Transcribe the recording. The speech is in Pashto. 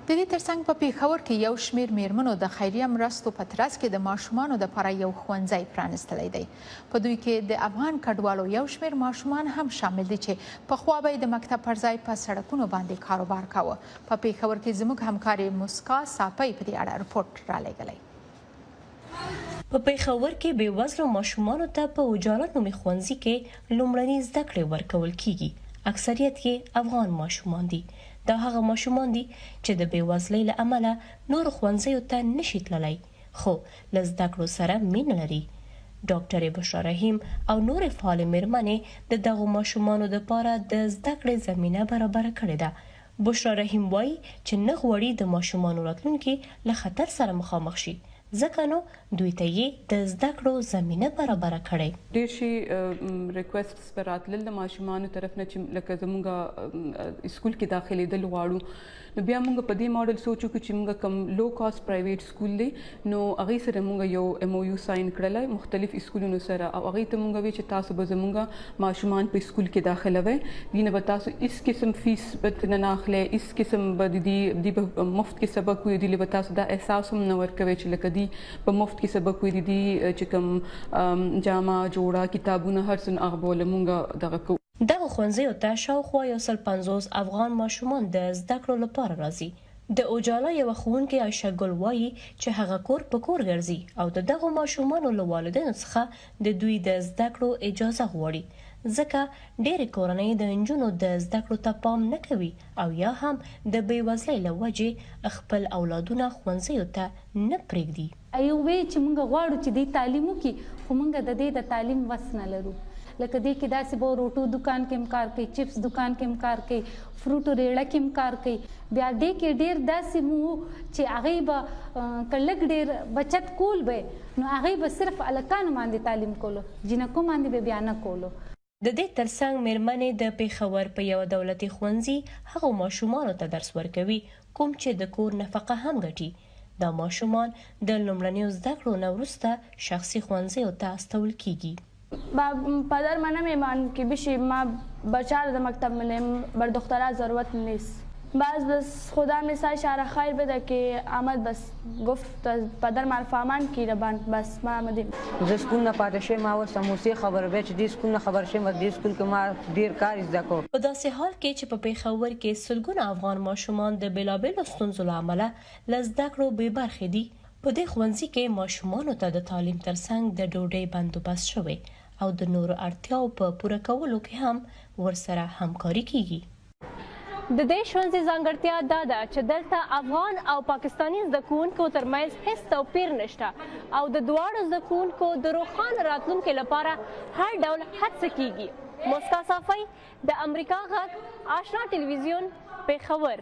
د دې ترڅنګ په پېښور کې یو شمېر میرمنو د خیریه مرستو په ترڅ کې د ماشومانو دپاره یو ښوونځی پرانیستلی دی. په دوی کې د افغان کډوالو یو شمېر ماشومان هم شامل دي چې پخوا به یې د مکتب پر ځای په سړکونو باندې کاروبار کاوه. په پېښور کې زموږ همکارې مسکا ساپۍ په دې اړه رپورټ رالیږلی. په پېښور کې بېوزلو ماشومانو ته په اجاله نومي ښوونځي کې لومړنۍ زده کړې ورکول کیږي. اکثریت یې افغان ماشومان دي. دا هغه ماشومان دي چې د بېوزلۍ له امله نورو ښوونځیو ته نشي تللی، خو له زده کړو سره مینه لري. ډاکټرې بشرا رحیم او نورې فعالې مېرمنې د دغو ماشومانو دپاره د زده کړې زمینه برابره کړې ده. بشرا رحیم وایي چې نه غواړي د ماشومانو راتلونکي له خطر سره مخامخ شي، ځکه نو دوی ته یې د زده کړو زمینه برابره کړې. ډېر شي ریکویسټس به راتلل د ماشومانو طرف نه چې لکه زموږ سکول کې داخلېدل غواړو، نو بیا موږ په دې ماډل سوچو چې موږ کوم لو کاست پرایویټ سکول دی نو هغې سره موږ یو MOU ساین کړلی مختلف سکولونو سره، او هغې ته موږ وی چې تاسو به زموږ ماشومان په سکول کې داخلوئ، دې نه به تاسو هیڅ قسم فیس به نه اخلئ، هیڅ قسم به دوی به مفت کې سبق وي، دوی به تاسو دا احساس هم نه ورکوئ چې لکه دوی په مفت کې سبق وي، دي چې کوم جامه جوړه کتابونه هر څه هغه به مونږ دغه کوو. دغه ښوونځیو ته شاوخوا 150 افغان ماشومان د زده کړو لپاره راځي. د اجاله یوه ښوونکې عایشه ګل وایي چې هغه کور په کور ګرځي او د دغو ماشومانو له والدینو څخه د دوی د زده کړو اجازه غواړي، ځکه ډېرې کورنۍ د نجونو د زده کړو ته پام نه کوي او یا هم د بېوزلۍ له وجې خپل اولادونه ښوونځیو ته نه پرېږدي. یو وی چې موږ غواړو چې دې تعلیم وکړي، خو موږ د دې د تعلیم وس نه لرو. لکه دې کې داسې به روټو دکان کې هم کار کوي، چپس دکان کې هم کار کوي، فروټو ریړه کې هم کار کوي. بیا دې کې ډېر داسې مو چې هغې به که لږ ډېر بچت کول به نو هغې به صرف هلکانو باندې تعلیم کولو، جینکو باندې به بیا نه کولو. د دې ترڅنګ میرمنې د پېښور په یوه دولتي ښوونځي هغو ماشومانو ته درس ورکوي کوم چې د کور نفقه هم ګټي. دا ماشومان د لومړنیو زده کړو نه وروسته شخصي ښوونځیو ته استول کیږي. پدر من نمیمان که بشه ما بچه رو در مکتب ملیم بر دخترها ضرورت نیست. بس خدا مثال شهر خیر بده که آمد بس گفت پدر من فهمان کی ربان بس ما آمدیم. زه سکول نه پاتې شوم، ما اوس موسیقي خبره به چې دې سکول نه خبر شوم، دې سکول کې ما ډیر کار زده کوم. په داسې حال کې چې په پېښور کې سلګونه افغان ماشومان د بېلابېلو ستونزو له امله له زده کړو بې برخې دي، په دې ښوونځي کې ماشومانو ته د تعلیم ترڅنګ د ډوډۍ بندوبست شوی او د نورو اړتیاو په پوره کولو کې هم ورسره همکاري کیږي. د دې ښوونځي ځانګړتیا دا ده چې دلته افغان او پاکستاني زده کوونکو ترمنځ هیڅ توپیر نشته او د دواړو زده کوونکو د روښانه راتلونکي لپاره هر ډول هڅه کیږي. مسکا صافۍ، د امریکا غږ، آشنا ټلویزیون، پېښور.